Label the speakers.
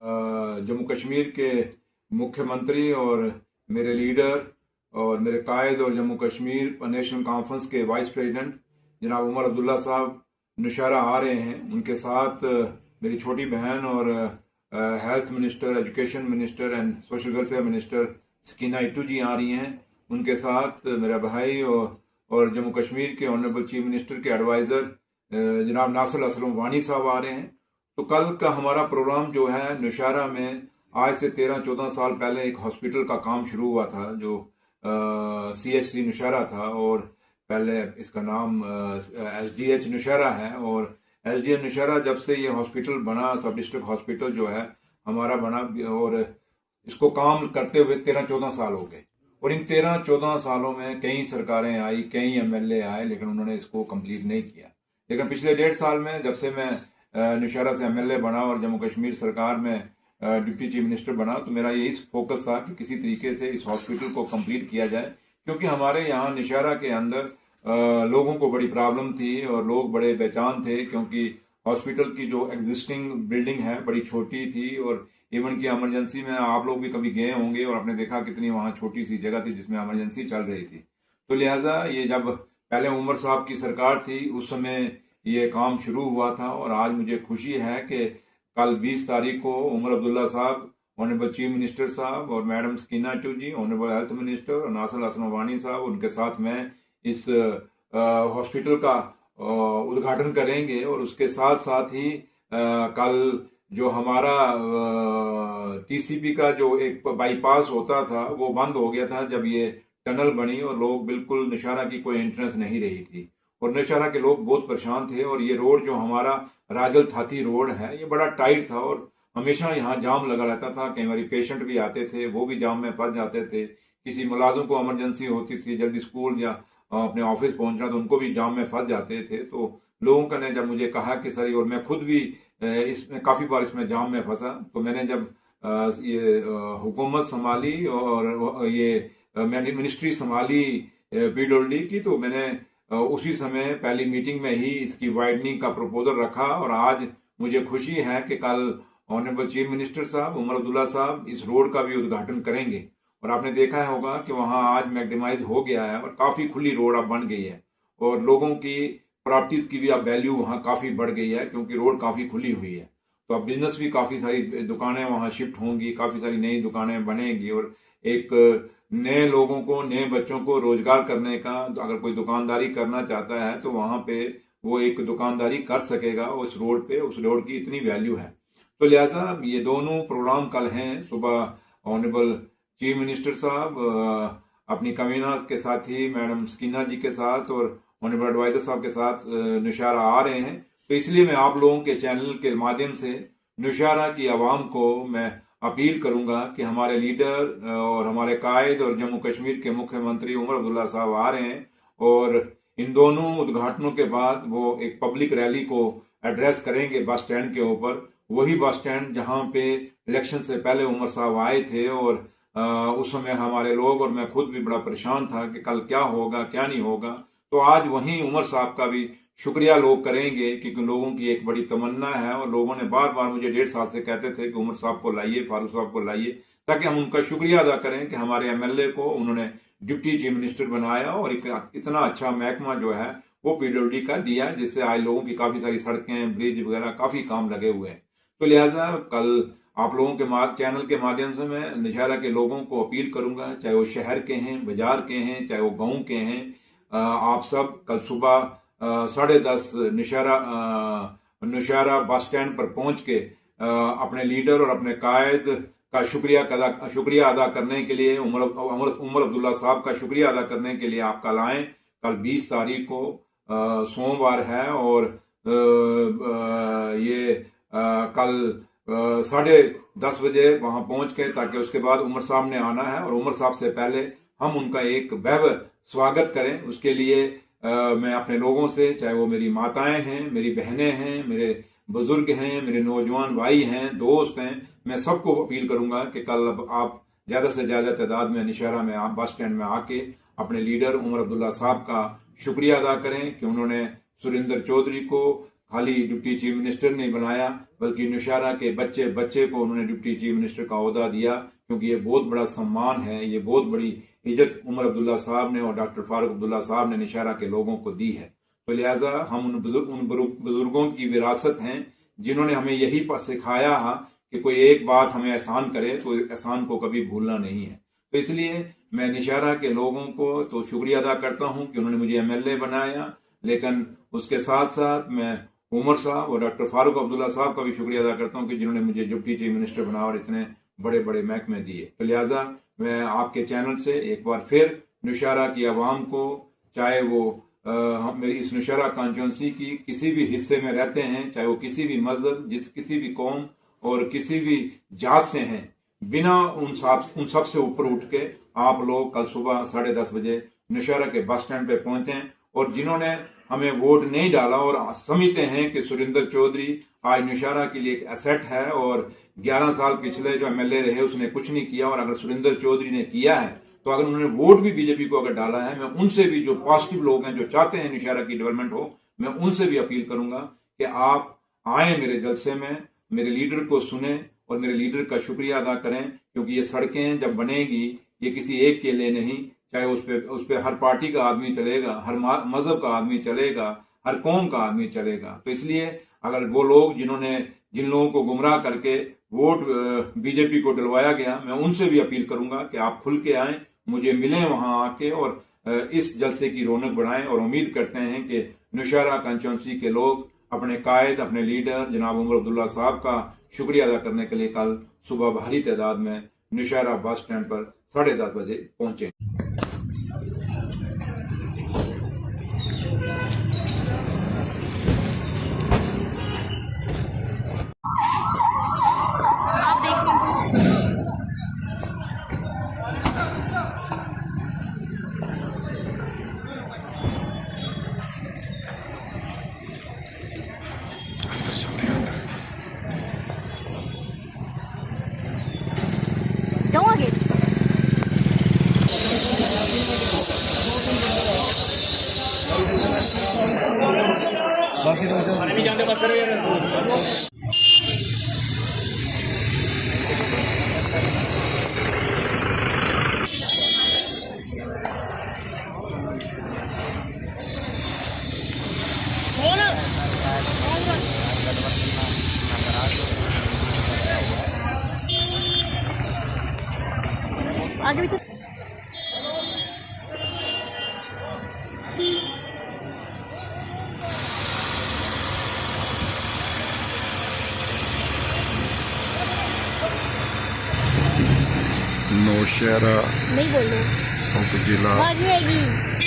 Speaker 1: जम्मू कश्मीर के मुख्यमंत्री और मेरे लीडर और मेरे कायद और जम्मू कश्मीर नेशनल कॉन्फ्रेंस के वाइस प्रेसिडेंट जनाब उमर अब्दुल्ला साहब नौशहरा आ रहे हैं। उनके साथ मेरी छोटी बहन और health minister, education minister and social welfare minister Sakina Itoo ji आ रही हैं। उनके साथ मेरा भाई और जम्मू कश्मीर के ऑनरेबल चीफ मिनिस्टर के एडवाइज़र जनाब नासिर असलम वानी साहब आ रहे हैं। तो कल का हमारा प्रोग्राम जो है नौशहरा में, आज से 13-14 साल पहले एक हॉस्पिटल का काम शुरू हुआ था जो CHC नौशहरा था, और पहले इसका नाम SDH नौशहरा है। और SDH नौशहरा जब से ये हॉस्पिटल बना, सब डिस्ट्रिक्ट हॉस्पिटल जो है हमारा बना, और इसको काम करते हुए 13-14 साल हो गए। और इन 13-14 सालों में कई सरकारें आई, कई MLA आए, लेकिन उन्होंने इसको कंप्लीट नहीं किया। लेकिन पिछले 1.5 साल में जब से मैं नौशहरा से MLA बना और जम्मू कश्मीर सरकार में डिप्टी चीफ मिनिस्टर बना, तो मेरा यही फोकस था कि किसी तरीके से इस हॉस्पिटल को कंप्लीट किया जाए, क्योंकि हमारे यहाँ नौशहरा के अंदर लोगों को बड़ी प्रॉब्लम थी और लोग बड़े बेचैन थे, क्योंकि हॉस्पिटल की जो एग्जिस्टिंग बिल्डिंग है बड़ी छोटी थी, और इवन की इमरजेंसी में आप लोग भी कभी गए होंगे और आपने देखा कितनी वहाँ छोटी सी जगह थी जिसमें इमरजेंसी चल रही थी। तो लिहाजा ये जब पहले उमर साहब की सरकार थी उस समय ये काम शुरू हुआ था, और आज मुझे खुशी है कि कल 20 तारीख को उमर अब्दुल्ला साहब, ऑनरेबल चीफ मिनिस्टर साहब और मैडम सकीना इट्टू जी, ऑनरेबल हेल्थ मिनिस्टर और नासिर असलम वानी साहब, उनके साथ मैं इस हॉस्पिटल का उद्घाटन करेंगे। और उसके साथ साथ ही कल जो हमारा TCP का जो एक बाईपास होता था वो बंद हो गया था जब ये टनल बनी, और लोग बिल्कुल नौशहरा की कोई एंट्रेंस नहीं रही थी और नौशहरा के लोग बहुत परेशान थे। और ये रोड जो हमारा राजल थाती रोड है ये बड़ा टाइट था और हमेशा यहाँ जाम लगा रहता था। कई बार पेशेंट भी आते थे, वो भी जाम में फंस जाते थे। किसी मुलाजिम को इमरजेंसी होती थी, जल्दी स्कूल या अपने ऑफिस पहुंचना, तो उनको भी जाम में फंस जाते थे। तो लोगों का ने जब मुझे कहा कि सर, और मैं खुद भी इसमें काफी बार इसमें जाम में फंसा, तो मैंने जब ये हुकूमत संभाली और ये मैंने मिनिस्ट्री संभाली PWD की, तो मैंने उसी समय पहली मीटिंग में ही इसकी वाइडनिंग का प्रपोजल रखा। और आज मुझे खुशी है कि कल ऑनरेबल चीफ मिनिस्टर साहब उमर अब्दुल्ला साहब इस रोड का भी उद्घाटन करेंगे। और आपने देखा होगा कि वहां आज मैग्नेमाइज हो गया है और काफी खुली रोड अब बन गई है, और लोगों की प्रॉपर्टीज की भी अब वैल्यू वहां काफी बढ़ गई है, क्योंकि रोड काफी खुली हुई है। तो अब बिजनेस भी, काफी सारी दुकानें वहां शिफ्ट होंगी, काफी सारी नई दुकानें बनेंगी, और एक नए लोगों को, नए बच्चों को रोजगार करने का, अगर कोई दुकानदारी करना चाहता है तो वहां पे वो एक दुकानदारी कर सकेगा उस रोड पे। उस रोड की इतनी वैल्यू है। तो लिहाजा ये दोनों प्रोग्राम कल हैं। सुबह ऑनरेबल चीफ मिनिस्टर साहब अपनी कमीना के साथ ही मैडम सकीना जी के साथ और ऑनरेबल एडवाइजर साहब के साथ नौशहरा आ रहे हैं। तो इसलिए मैं आप लोगों के चैनल के माध्यम से नौशहरा की आवाम को मैं अपील करूंगा कि हमारे लीडर और हमारे कायद और जम्मू कश्मीर के मुख्यमंत्री उमर अब्दुल्ला साहब आ रहे हैं, और इन दोनों उद्घाटनों के बाद वो एक पब्लिक रैली को एड्रेस करेंगे बस स्टैंड के ऊपर। वही बस स्टैंड जहां पे इलेक्शन से पहले उमर साहब आए थे, और उस समय हमारे लोग और मैं खुद भी बड़ा परेशान था कि कल क्या होगा क्या नहीं होगा। तो आज वहीं उमर साहब का भी शुक्रिया लोग करेंगे, क्योंकि लोगों की एक बड़ी तमन्ना है, और लोगों ने बार बार मुझे 1.5 साल से कहते थे कि उमर साहब को लाइए, फारूक साहब को लाइए, ताकि हम उनका शुक्रिया अदा करें कि हमारे MLA को उन्होंने डिप्टी चीफ मिनिस्टर बनाया और इतना अच्छा महकमा जो है वो PWD का दिया, जिससे आज लोगों की काफी सारी सड़कें, ब्रिज वगैरह काफी काम लगे हुए हैं। तो लिहाजा कल आप लोगों के चैनल के माध्यम से मैं नौशहरा के लोगों को अपील करूंगा, चाहे वो शहर के हैं, बाजार के हैं, चाहे वो गांव के हैं, आप सब कल सुबह 10:30 नौशहरा बस स्टैंड पर पहुंच के अपने लीडर और अपने कायद का शुक्रिया अदा करने के लिए, उमर अब्दुल्ला साहब का शुक्रिया अदा करने के लिए आप कल आएं। कल 20 तारीख को सोमवार है, और ये कल 10:30 बजे वहां पहुंच के, ताकि उसके बाद उमर साहब ने आना है और उमर साहब से पहले हम उनका एक भव्य स्वागत करें। उसके लिए मैं अपने लोगों से, चाहे वो मेरी माताएं हैं, मेरी बहनें हैं, मेरे बुजुर्ग हैं, मेरे नौजवान भाई हैं, दोस्त हैं, मैं सबको अपील करूंगा कि कल आप ज्यादा से ज्यादा तादाद में नौशहरा में आप बस स्टैंड में आके अपने लीडर उमर अब्दुल्ला साहब का शुक्रिया अदा करें कि उन्होंने सुरेंद्र चौधरी को खाली डिप्टी चीफ मिनिस्टर नहीं बनाया, बल्कि नौशहरा के बच्चे बच्चे को उन्होंने डिप्टी चीफ मिनिस्टर का ओहदा दिया, क्योंकि ये बहुत बड़ा सम्मान है, ये बहुत बड़ी इज्जत उमर अब्दुल्ला साहब ने और डॉक्टर फारूक अब्दुल्ला साहब ने नौशहरा के लोगों को दी है। तो लिहाजा हम उन बुजुर्गों की विरासत हैं जिन्होंने हमें यही सिखाया है कि कोई एक बात हमें एहसान करे तो एहसान को कभी भूलना नहीं है। तो इसलिए मैं नौशहरा के लोगों को तो शुक्रिया अदा करता हूं कि उन्होंने मुझे एमएलए बनाया, लेकिन उसके साथ साथ मैं उमर साहब और डॉक्टर फारूक अब्दुल्ला साहब का भी शुक्रिया अदा करता हूं कि जिन्होंने मुझे डिप्टी चीफ मिनिस्टर बनाया और इतने बड़े बड़े महकमे दिए। तो लिहाजा मैं आपके चैनल से एक बार फिर नौशहरा की आवाम को, चाहे वो मेरी इस नौशहरा कॉन्स्टिट्यूंसी की किसी भी हिस्से में रहते हैं, चाहे वो किसी भी मजहब, किसी भी कौम और किसी भी जात से हैं, बिना उन सब से ऊपर उठ के आप लोग कल सुबह 10:30 बजे नौशहरा के बस स्टैंड पे पहुंचे और जिन्होंने हमें वोट नहीं डाला और समझते हैं कि सुरेंद्र चौधरी आज नौशहरा के लिए एक एसेट है और 11 साल पिछले जो एमएलए रहे उसने कुछ नहीं किया, और अगर सुरेंद्र चौधरी ने किया है तो अगर उन्होंने वोट भी बीजेपी को अगर डाला है, मैं उनसे भी, जो पॉजिटिव लोग हैं जो चाहते हैं नौशहरा की डेवलपमेंट हो, मैं उनसे भी अपील करूंगा कि आप आए मेरे जलसे में, मेरे लीडर को सुने और मेरे लीडर का शुक्रिया अदा करें, क्योंकि ये सड़कें जब बनेगी ये किसी एक के लिए नहीं, चाहे उस पे हर पार्टी का आदमी चलेगा, हर मजहब का आदमी चलेगा, हर कौम का आदमी चलेगा। तो इसलिए अगर वो लोग जिन लोगों को गुमराह करके वोट बीजेपी को डलवाया गया, मैं उनसे भी अपील करूंगा कि आप खुल के आए, मुझे मिलें वहां आके और इस जलसे की रौनक बढ़ाएं। और उम्मीद करते हैं कि नौशहरा कॉन्स्टिट्यूंसी के लोग अपने कायद, अपने लीडर जनाब उमर अब्दुल्ला साहब का शुक्रिया अदा करने के लिए कल सुबह भारी तादाद में नौशहरा बस स्टैंड पर 10:30 बजे पहुंचे।
Speaker 2: Go ahead. आगे पीछे
Speaker 3: नौशहरा
Speaker 2: नहीं बोलो,
Speaker 3: जिला
Speaker 2: आवाज नहीं आएगी।